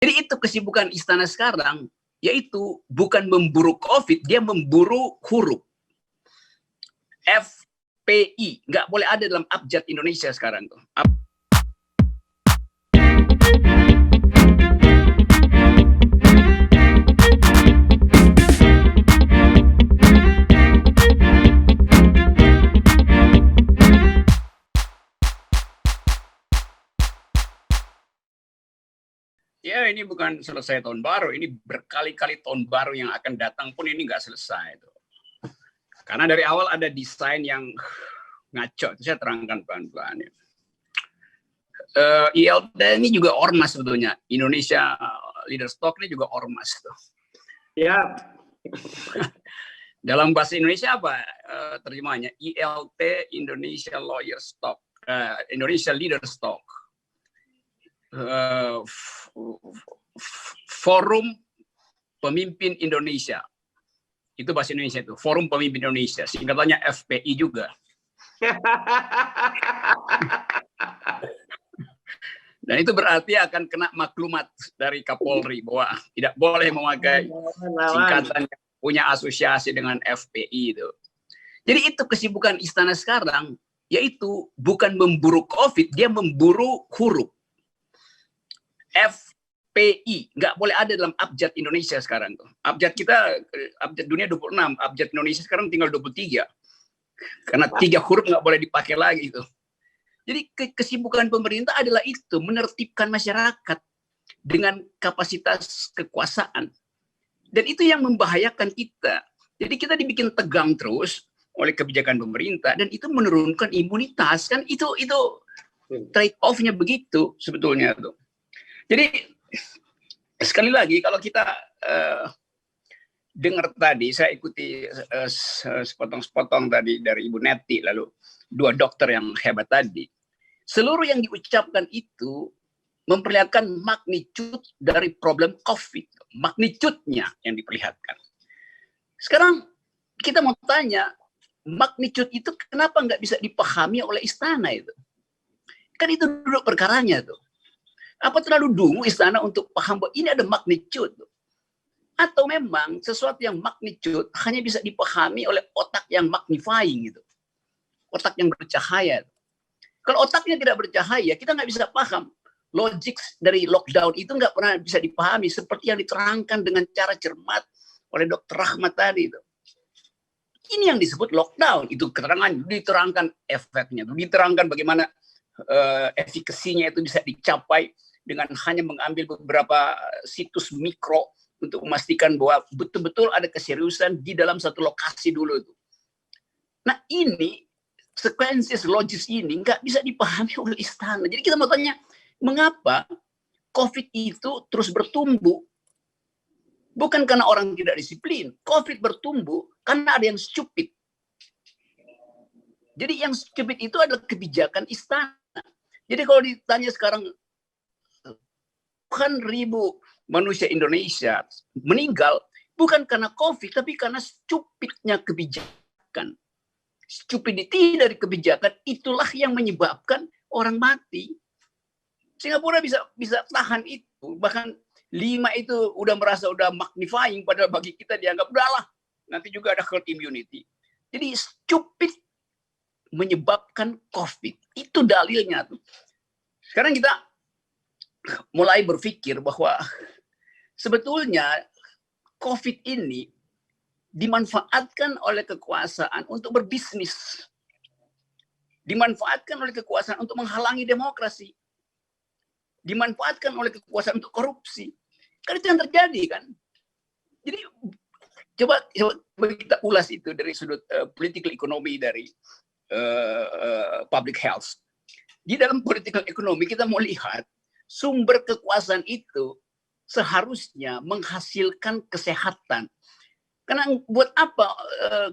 Jadi itu kesibukan istana sekarang, yaitu bukan memburu COVID, dia memburu huruf. FPI, nggak boleh ada dalam abjad Indonesia sekarang tuh. Ya, ini bukan selesai tahun baru, ini berkali-kali tahun baru yang akan datang pun ini nggak selesai. Karena dari awal ada desain yang ngaco, itu saya terangkan pelan-pelan. ILT ini juga ormas sebetulnya, Indonesia Leader Stock ini juga ormas tuh. Ya, dalam bahasa Indonesia apa terjemahnya? ILT Indonesia Lawyer Stock, Indonesia Leader Stock. Forum Pemimpin Indonesia, itu bahasa Indonesia itu, Forum Pemimpin Indonesia, singkatannya FPI juga. Dan itu berarti akan kena maklumat dari Kapolri bahwa tidak boleh memakai singkatan yang punya asosiasi dengan FPI itu. Jadi itu kesibukan istana sekarang, yaitu bukan memburu COVID, dia memburu huruf. FPI, nggak boleh ada dalam abjad Indonesia sekarang tuh. Abjad kita, abjad dunia 26, abjad Indonesia sekarang tinggal 23. Karena 3 huruf nggak boleh dipakai lagi itu. Jadi kesibukan pemerintah adalah itu, menertibkan masyarakat dengan kapasitas kekuasaan. Dan itu yang membahayakan kita. Jadi kita dibikin tegang terus oleh kebijakan pemerintah, dan itu menurunkan imunitas. Kan itu trade off-nya begitu sebetulnya tuh. Jadi sekali lagi kalau kita dengar tadi, saya ikuti sepotong-sepotong tadi dari Ibu Neti, lalu 2 dokter yang hebat tadi. Seluruh yang diucapkan itu memperlihatkan magnitude dari problem COVID, magnitude-nya yang diperlihatkan. Sekarang kita mau tanya, magnitude itu kenapa nggak bisa dipahami oleh istana itu? Kan itu duduk perkaranya tuh. Apa terlalu dungu istana untuk paham bahwa ini ada magnitude? Atau memang sesuatu yang magnitude hanya bisa dipahami oleh otak yang magnifying gitu. Otak yang bercahaya. Kalau otaknya tidak bercahaya, kita nggak bisa paham. Logik dari lockdown itu nggak pernah bisa dipahami seperti yang diterangkan dengan cara cermat oleh Dr. Rahmat tadi itu. Ini yang disebut lockdown. Itu keterangan, diterangkan efeknya, diterangkan bagaimana efikasinya itu bisa dicapai dengan hanya mengambil beberapa situs mikro untuk memastikan bahwa betul-betul ada keseriusan di dalam satu lokasi dulu itu. Nah ini, sequences logis ini nggak bisa dipahami oleh istana. Jadi kita mau tanya, mengapa COVID itu terus bertumbuh? Bukan karena orang tidak disiplin. COVID bertumbuh karena ada yang stupid. Jadi yang stupid itu adalah kebijakan istana. Jadi kalau ditanya sekarang, kan ribu manusia Indonesia meninggal bukan karena COVID, tapi karena stupidnya kebijakan. Stupidity dari kebijakan itulah yang menyebabkan orang mati. Singapura bisa tahan itu, bahkan 5 itu udah merasa udah magnifying, padahal bagi kita dianggap udahlah, nanti juga ada herd immunity. Jadi stupid menyebabkan COVID. Itu dalilnya tuh. Sekarang kita mulai berpikir bahwa sebetulnya COVID ini dimanfaatkan oleh kekuasaan untuk berbisnis. Dimanfaatkan oleh kekuasaan untuk menghalangi demokrasi. Dimanfaatkan oleh kekuasaan untuk korupsi. Kan itu yang terjadi kan. Jadi coba kita ulas itu dari sudut political economy, dari public health. Di dalam political economy kita mau lihat sumber kekuasaan itu seharusnya menghasilkan kesehatan. Karena buat apa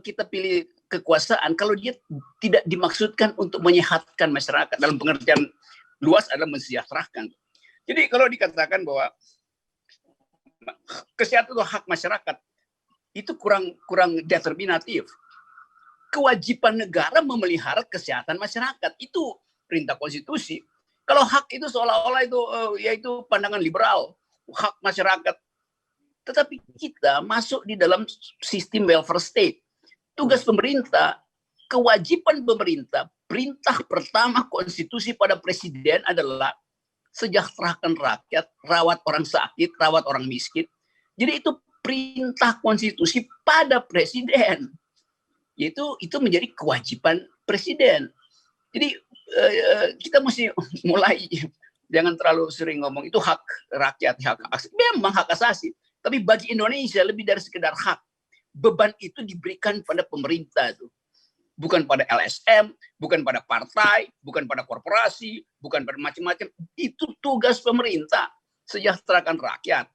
kita pilih kekuasaan kalau dia tidak dimaksudkan untuk menyehatkan masyarakat, dalam pengertian luas adalah mensejahterakan. Jadi kalau dikatakan bahwa kesehatan itu hak masyarakat, itu kurang determinatif. Kewajiban negara memelihara kesehatan masyarakat, itu perintah konstitusi. Kalau hak itu seolah-olah itu yaitu pandangan liberal. hak masyarakat. Tetapi kita masuk di dalam sistem welfare state. Tugas pemerintah, kewajiban pemerintah, perintah pertama konstitusi pada presiden adalah sejahterakan rakyat, rawat orang sakit, rawat orang miskin. Jadi itu perintah konstitusi pada presiden. Itu menjadi kewajiban presiden. Jadi kita mesti mulai, jangan terlalu sering ngomong itu hak rakyat, hak asasi. Memang hak asasi, tapi bagi Indonesia lebih dari sekedar hak. Beban itu diberikan pada pemerintah tuh. Bukan pada LSM, bukan pada partai, bukan pada korporasi, bukan pada macam-macam. Itu tugas pemerintah, sejahterakan rakyat.